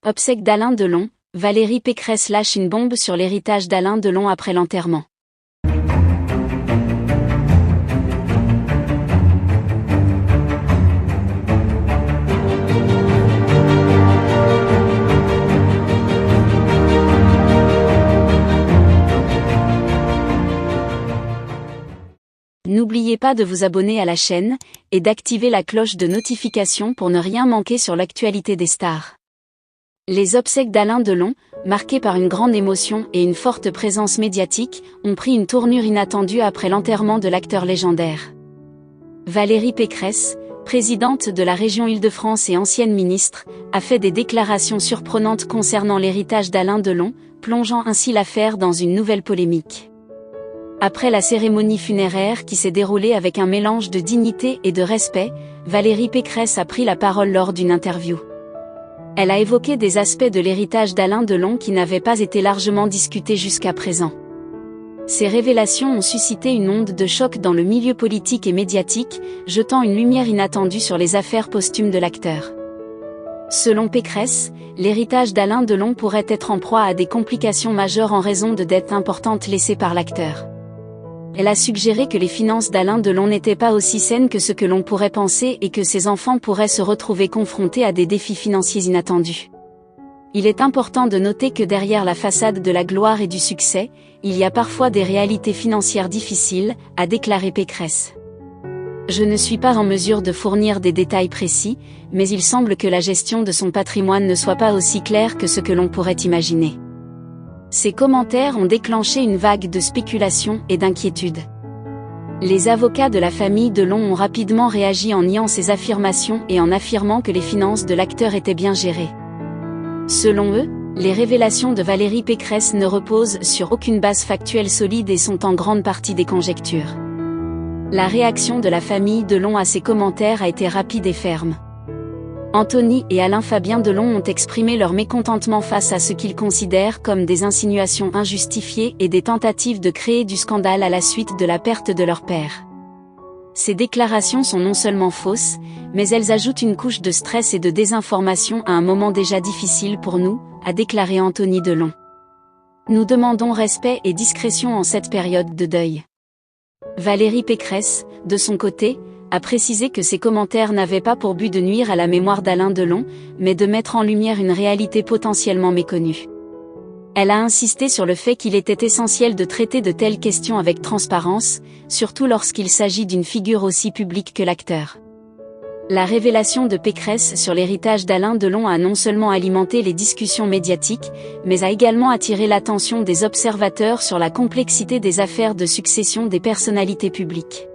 Obsèques d'Alain Delon, Valérie Pécresse lâche une bombe sur l'héritage d'Alain Delon après l'enterrement. N'oubliez pas de vous abonner à la chaîne et d'activer la cloche de notification pour ne rien manquer sur l'actualité des stars. Les obsèques d'Alain Delon, marquées par une grande émotion et une forte présence médiatique, ont pris une tournure inattendue après l'enterrement de l'acteur légendaire. Valérie Pécresse, présidente de la région Île-de-France et ancienne ministre, a fait des déclarations surprenantes concernant l'héritage d'Alain Delon, plongeant ainsi l'affaire dans une nouvelle polémique. Après la cérémonie funéraire qui s'est déroulée avec un mélange de dignité et de respect, Valérie Pécresse a pris la parole lors d'une interview. Elle a évoqué des aspects de l'héritage d'Alain Delon qui n'avaient pas été largement discutés jusqu'à présent. Ces révélations ont suscité une onde de choc dans le milieu politique et médiatique, jetant une lumière inattendue sur les affaires posthumes de l'acteur. Selon Pécresse, l'héritage d'Alain Delon pourrait être en proie à des complications majeures en raison de dettes importantes laissées par l'acteur. Elle a suggéré que les finances d'Alain Delon n'étaient pas aussi saines que ce que l'on pourrait penser et que ses enfants pourraient se retrouver confrontés à des défis financiers inattendus. Il est important de noter que derrière la façade de la gloire et du succès, il y a parfois des réalités financières difficiles, a déclaré Pécresse. Je ne suis pas en mesure de fournir des détails précis, mais il semble que la gestion de son patrimoine ne soit pas aussi claire que ce que l'on pourrait imaginer. Ces commentaires ont déclenché une vague de spéculation et d'inquiétude. Les avocats de la famille Delon ont rapidement réagi en niant ces affirmations et en affirmant que les finances de l'acteur étaient bien gérées. Selon eux, les révélations de Valérie Pécresse ne reposent sur aucune base factuelle solide et sont en grande partie des conjectures. La réaction de la famille Delon à ces commentaires a été rapide et ferme. Anthony et Alain Fabien Delon ont exprimé leur mécontentement face à ce qu'ils considèrent comme des insinuations injustifiées et des tentatives de créer du scandale à la suite de la perte de leur père. Ces déclarations sont non seulement fausses, mais elles ajoutent une couche de stress et de désinformation à un moment déjà difficile pour nous, a déclaré Anthony Delon. Nous demandons respect et discrétion en cette période de deuil. Valérie Pécresse, de son côté, a précisé que ces commentaires n'avaient pas pour but de nuire à la mémoire d'Alain Delon, mais de mettre en lumière une réalité potentiellement méconnue. Elle a insisté sur le fait qu'il était essentiel de traiter de telles questions avec transparence, surtout lorsqu'il s'agit d'une figure aussi publique que l'acteur. La révélation de Pécresse sur l'héritage d'Alain Delon a non seulement alimenté les discussions médiatiques, mais a également attiré l'attention des observateurs sur la complexité des affaires de succession des personnalités publiques.